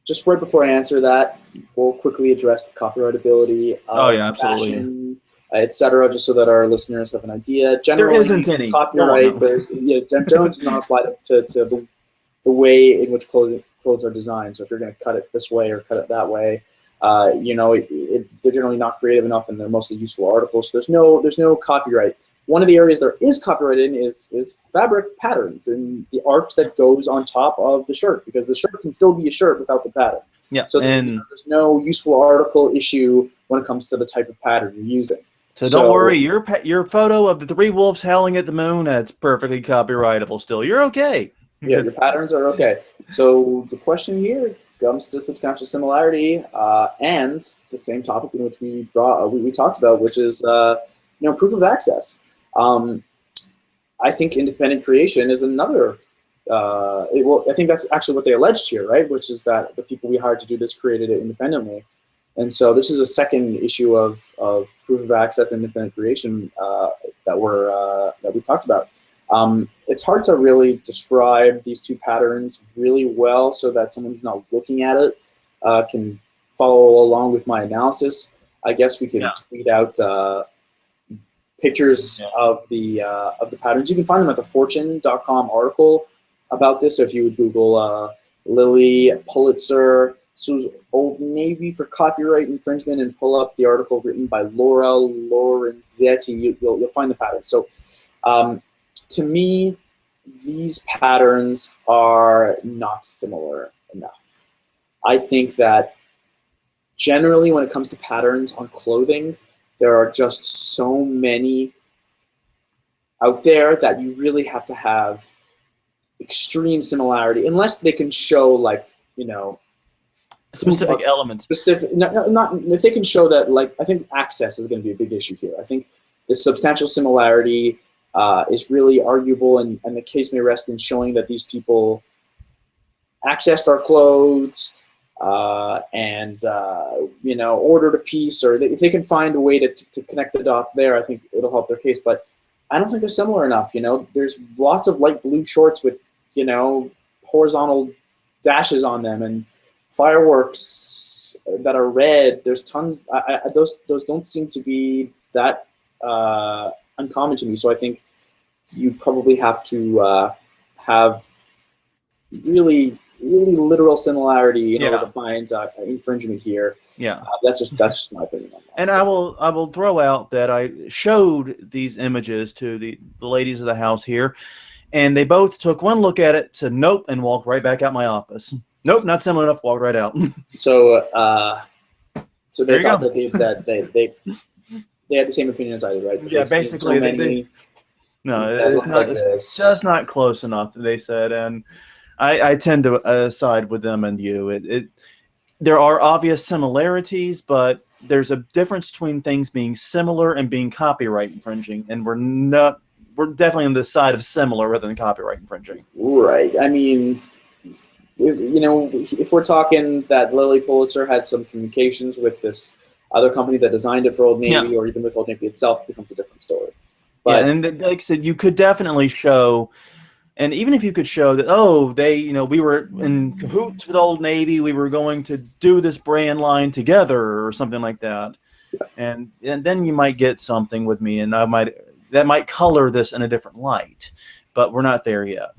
just right before I answer that, we'll quickly address the copyrightability of absolutely. fashion, etc., just so that our listeners have an idea. Generally, there isn't any copyright. Generally does not apply to the way in which clothes are designed. So if you're going to cut it this way or cut it that way, they're generally not creative enough, and they're mostly useful articles. So there's no copyright. One of the areas there is copyright in is fabric patterns and the art that goes on top of the shirt, because the shirt can still be a shirt without the pattern. Yeah. So there's no useful article issue when it comes to the type of pattern you're using. So don't worry, your photo of the three wolves howling at the moon, that's perfectly copyrightable still. You're okay. Yeah, your patterns are okay. So the question here comes to substantial similarity and the same topic in which we talked about, which is proof of access. I think independent creation is another. I think that's actually what they alleged here, right? Which is that the people we hired to do this created it independently, and so this is a second issue of proof of access and independent creation that we've talked about. It's hard to really describe these two patterns really well so that someone who's not looking at it can follow along with my analysis. I guess we could tweet out pictures of the patterns. You can find them at the fortune.com article about this. So if you would Google Lily Pulitzer sues Old Navy for copyright infringement and pull up the article written by Laura Lorenzetti, you'll find the pattern. So to me, these patterns are not similar enough. I think that generally when it comes to patterns on clothing, there are just so many out there that you really have to have extreme similarity, unless they can show specific elements. Not if they can show that, I think access is going to be a big issue here. I think the substantial similarity is really arguable, and the case may rest in showing that these people accessed our clothes and ordered a piece, or if they can find a way to connect the dots there, I think it'll help their case. But I don't think they're similar enough. There's lots of light blue shorts with horizontal dashes on them and fireworks that are red. There's tons. Those don't seem to be that uncommon to me. So I think you probably have to have really literal similarity in order to find infringement here. Yeah, that's just my opinion on that. And I will throw out that I showed these images to the ladies of the house here, and they both took one look at it, said nope, and walked right back out my office. Nope, not similar enough. Walked right out. So they thought that they had the same opinion as I did, right? Yeah, basically. It's just not close enough. They said, and I tend to side with them and you. There are obvious similarities, but there's a difference between things being similar and being copyright infringing, and we're definitely on the side of similar rather than copyright infringing. Right. I mean, if we're talking that Lily Pulitzer had some communications with this other company that designed it for Old Navy, or even with Old Navy itself, it becomes a different story. But, and like I said, you could definitely show. And even if you could show that, we were in cahoots with Old Navy, we were going to do this brand line together or something like that, and then you might get something with me, and that might color this in a different light. But we're not there yet.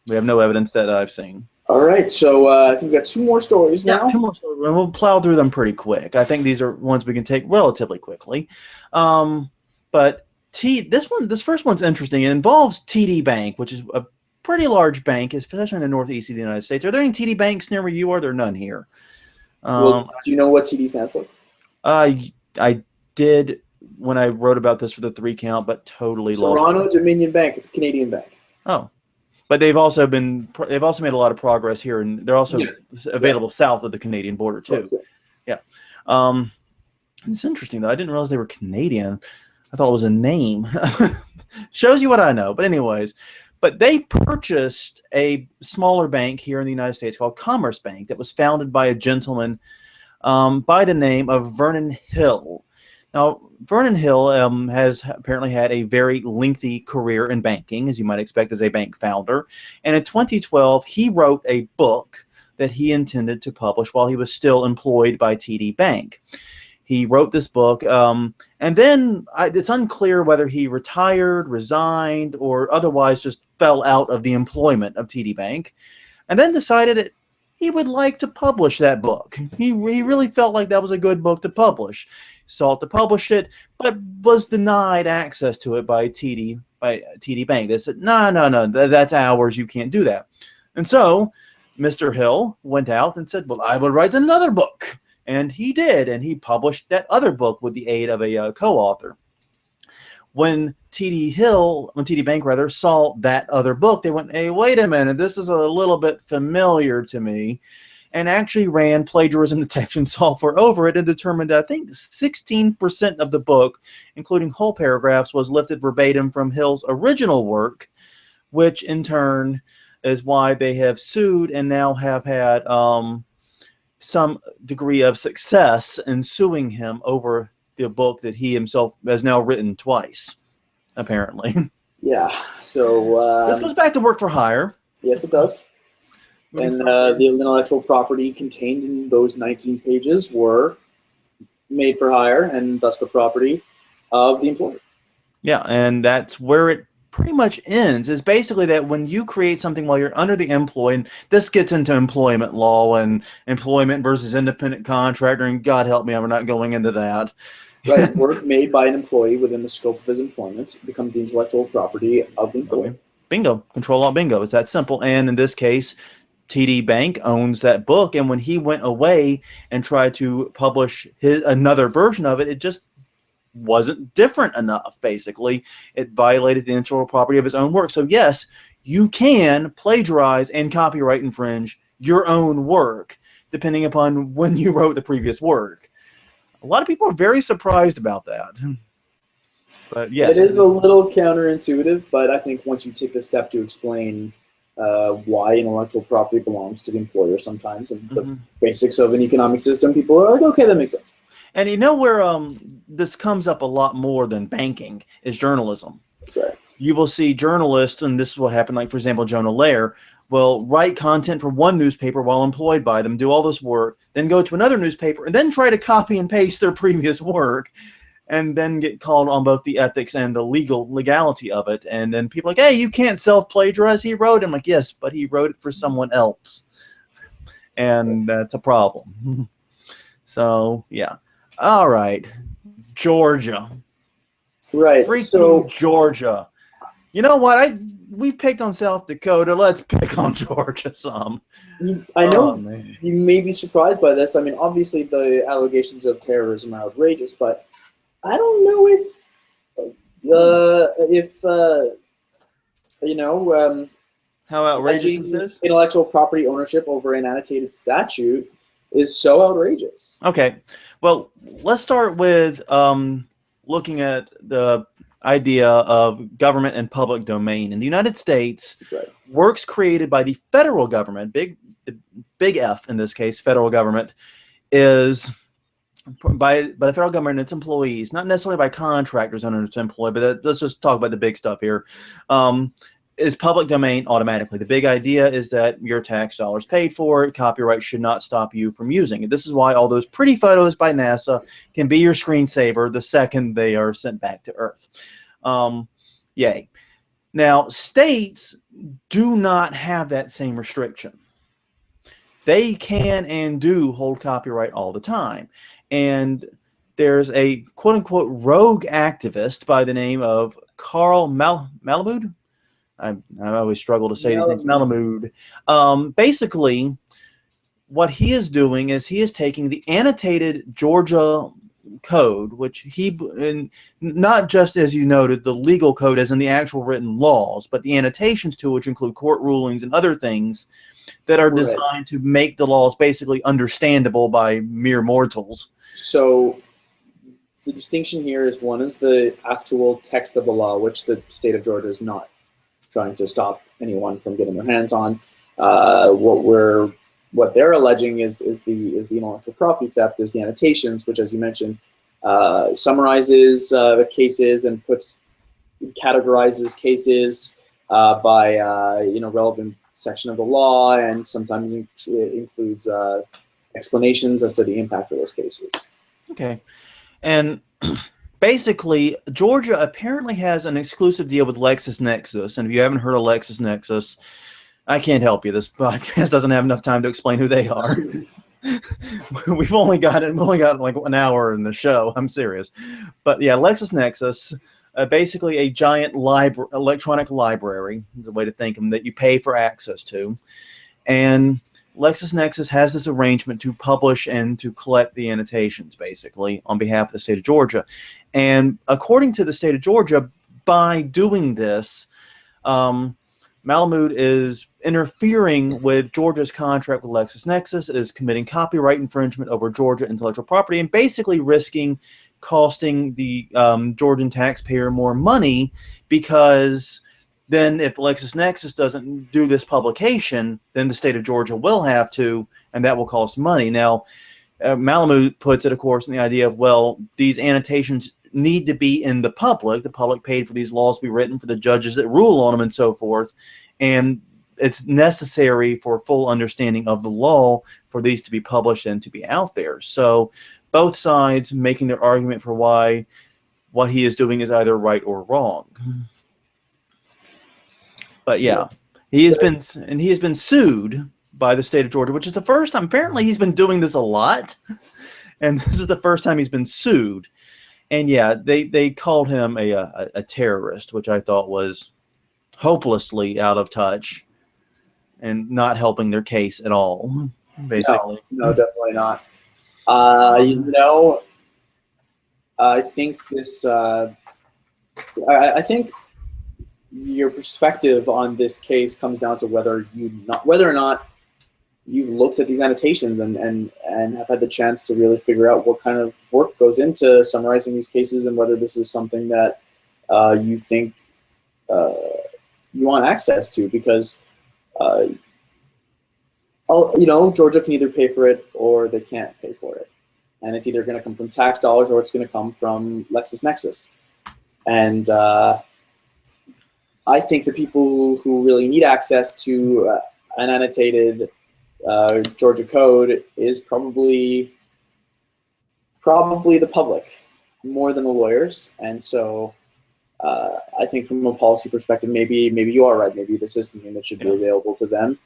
We have no evidence that I've seen. All right, so I think we've got 2 more stories now. Yeah, 2 more stories, and we'll plow through them pretty quick. I think these are ones we can take relatively quickly, but. This first one's interesting. It involves TD Bank, which is a pretty large bank, especially in the northeast of the United States. Are there any TD banks near where you are? There are none here. Do you know what TD stands for? I did when I wrote about this for the 3 count, but totally lost. Toronto Dominion Bank. It's a Canadian bank. Oh, but they've also made a lot of progress here, and they're also available south of the Canadian border too. Yeah. It's interesting though. I didn't realize they were Canadian. I thought it was a name. Shows you what I know. But anyways, they purchased a smaller bank here in the United States called Commerce Bank that was founded by a gentleman by the name of Vernon Hill. Now, Vernon Hill has apparently had a very lengthy career in banking, as you might expect as a bank founder. And in 2012, he wrote a book that he intended to publish while he was still employed by TD Bank. He wrote this book, and then it's unclear whether he retired, resigned, or otherwise just fell out of the employment of TD Bank, and then decided that he would like to publish that book. He really felt like that was a good book to publish. Sought to publish it, but was denied access to it by TD Bank. They said, no, that's ours. You can't do that. And so Mr. Hill went out and said, well, I will write another book. And he did, and he published that other book with the aid of a co-author. When TD Bank saw that other book, they went, hey, wait a minute, this is a little bit familiar to me, and actually ran plagiarism detection software over it and determined that I think 16% of the book, including whole paragraphs, was lifted verbatim from Hill's original work, which in turn is why they have sued and now have had some degree of success in suing him over the book that he himself has now written twice, apparently. Yeah, so... this goes back to work for hire. Yes, it does. And the intellectual property contained in those 19 pages were made for hire, and thus the property of the employer. Yeah, and that's where it pretty much ends, is basically that when you create something while you're under the employ, and this gets into employment law and employment versus independent contractor, and God help me, I'm not going into that. Right, work made by an employee within the scope of his employment becomes the intellectual property of the employer. Bingo, control alt bingo, it's that simple. And in this case, TD Bank owns that book, and when he went away and tried to publish another version of it, it just wasn't different enough. Basically, it violated the intellectual property of his own work. So yes, you can plagiarize and copyright infringe your own work depending upon when you wrote the previous work. A lot of people are very surprised about that. But yes, it is a little counterintuitive, but I think once you take the step to explain why intellectual property belongs to the employer sometimes and the basics of an economic system, people are like, okay, that makes sense. And you know where this comes up a lot more than banking is journalism. Right. You will see journalists, and this is what happened, like, for example, Jonah Lehrer will write content for one newspaper while employed by them, do all this work, then go to another newspaper, and then try to copy and paste their previous work, and then get called on both the ethics and the legality of it. And then people are like, hey, you can't self-plagiarize. He wrote it. I'm like, yes, but he wrote it for someone else. And that's a problem. So, yeah. All right. Georgia. Right. Freaking Georgia. You know what? We picked on South Dakota. Let's pick on Georgia some. I know you may be surprised by this. I mean, obviously the allegations of terrorism are outrageous, but I don't know if how outrageous is this? Intellectual property ownership over an annotated statute is so outrageous. Okay. Well, let's start with looking at the idea of government and public domain. In the United States, right, works created by the federal government, big F in this case, federal government, is by the federal government and its employees, not necessarily by contractors under its employee, but let's just talk about the big stuff here, is public domain automatically. The big idea is that your tax dollars paid for it. Copyright should not stop you from using it. This is why all those pretty photos by NASA can be your screensaver the second they are sent back to Earth. Yay. Now, states do not have that same restriction. They can and do hold copyright all the time. And there's a quote-unquote rogue activist by the name of Carl Malamud. I always struggle to say these names. Malamud. Basically, what he is doing is he is taking the annotated Georgia code, which and not just, as you noted, the legal code as in the actual written laws, but the annotations to which include court rulings and other things that are designed to make the laws basically understandable by mere mortals. So the distinction here is one is the actual text of the law, which the state of Georgia is not trying to stop anyone from getting their hands on. What they're alleging is the intellectual property theft, is the annotations, which, as you mentioned, summarizes the cases and categorizes cases by relevant section of the law, and sometimes includes explanations as to the impact of those cases. Okay, and basically, Georgia apparently has an exclusive deal with LexisNexis, and if you haven't heard of LexisNexis, I can't help you. This podcast doesn't have enough time to explain who they are. We've only got like an hour in the show. I'm serious, but yeah, LexisNexis, basically a giant electronic library is a way to think of them that you pay for access to, and LexisNexis has this arrangement to publish and to collect the annotations, basically, on behalf of the state of Georgia. And according to the state of Georgia, by doing this, Malamud is interfering with Georgia's contract with LexisNexis, is committing copyright infringement over Georgia intellectual property, and basically costing the Georgian taxpayer more money, because then if LexisNexis doesn't do this publication, then the state of Georgia will have to, and that will cost money. Now, Malamud puts it, of course, in the idea of, well, these annotations need to be in the public. The public paid for these laws to be written, for the judges that rule on them and so forth. And it's necessary for full understanding of the law for these to be published and to be out there. So both sides making their argument for why what he is doing is either right or wrong. But yeah, he has been sued by the state of Georgia, which is the first time. Apparently, he's been doing this a lot, and this is the first time he's been sued. And yeah, they called him a terrorist, which I thought was hopelessly out of touch and not helping their case at all. Basically, no, definitely not. I think this. I think your perspective on this case comes down to whether or not you've looked at these annotations and have had the chance to really figure out what kind of work goes into summarizing these cases, and whether this is something that you think you want access to, because Georgia can either pay for it or they can't pay for it, and it's either going to come from tax dollars or it's going to come from LexisNexis. And I think the people who really need access to an annotated Georgia code is probably the public more than the lawyers. And so I think from a policy perspective, maybe you are right. Maybe this is something that should be available to them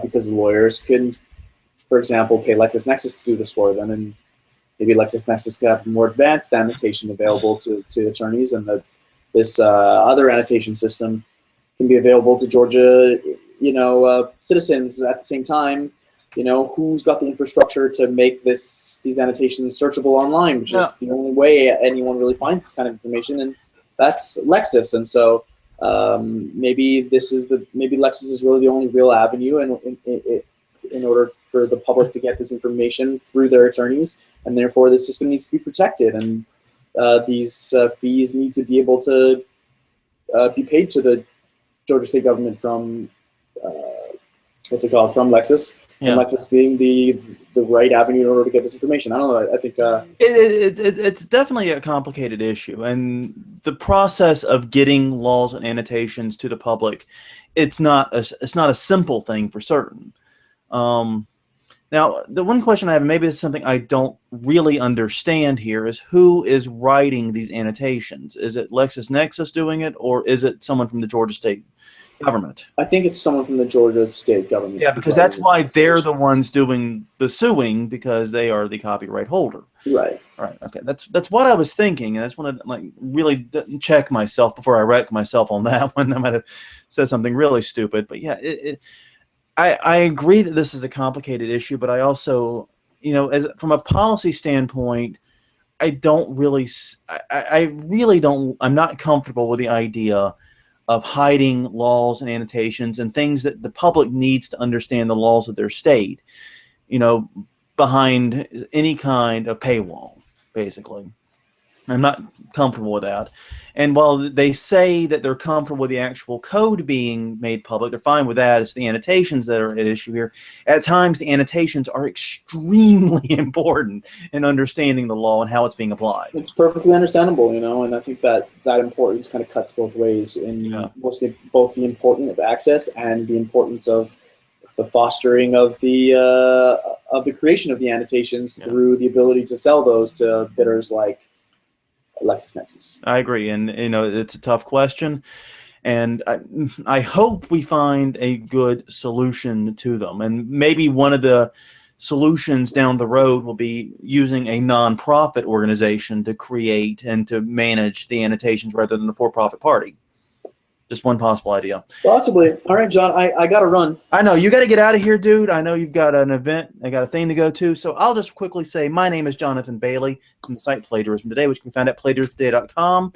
because the lawyers can, for example, pay LexisNexis to do this for them, and maybe LexisNexis could have more advanced annotation available to attorneys, and that this other annotation system can be available to Georgia, citizens at the same time. Who's got the infrastructure to make these annotations searchable online, which is the only way anyone really finds this kind of information, and that's Lexis. And so maybe Lexis is really the only real avenue in order for the public to get this information through their attorneys, and therefore the system needs to be protected, and these fees need to be able to be paid to the Georgia state government from from Lexis. Yeah. And Lexis being the right avenue in order to get this information. I don't know. I think it's definitely a complicated issue, and the process of getting laws and annotations to the public, it's not a simple thing for certain. Now, the one question I have, and maybe it's something I don't really understand here, is who is writing these annotations? Is it LexisNexis doing it, or is it someone from the Georgia state government? I think it's someone from the Georgia state government. Yeah, because that's why they're the ones doing the suing, because they are the copyright holder. Right. Right. Okay. That's what I was thinking, and I just want to really check myself before I wreck myself on that one. I might have said something really stupid, but yeah, I agree that this is a complicated issue, but I also, from a policy standpoint, I'm not comfortable with the idea of hiding laws and annotations and things that the public needs to understand the laws of their state, behind any kind of paywall, basically. I'm not comfortable with that. And while they say that they're comfortable with the actual code being made public, they're fine with that. It's the annotations that are at issue here. At times, the annotations are extremely important in understanding the law and how it's being applied. It's perfectly understandable, and I think that importance kind of cuts both ways in both the importance of access and the importance of the fostering of the creation of the annotations through the ability to sell those to bidders like LexisNexis. I agree, and it's a tough question, and I hope we find a good solution to them. And maybe one of the solutions down the road will be using a nonprofit organization to create and to manage the annotations rather than a for-profit party. Just one possible idea. Possibly. All right, John, I got to run. I know. You got to get out of here, dude. I know you've got an event. I got a thing to go to. So I'll just quickly say my name is Jonathan Bailey from the site Plagiarism Today, which you can find at plagiarismtoday.com.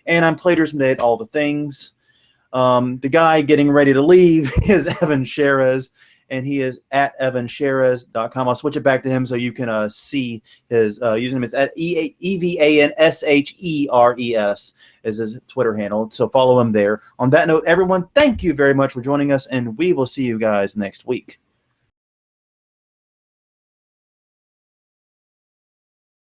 And I'm Plagiarism Today at all the things. The guy getting ready to leave is Evan Sherez, and he is at evansherez.com. I'll switch it back to him so you can see his username. It's at EVANSHERES is his Twitter handle. So follow him there. On that note, everyone, thank you very much for joining us, and we will see you guys next week.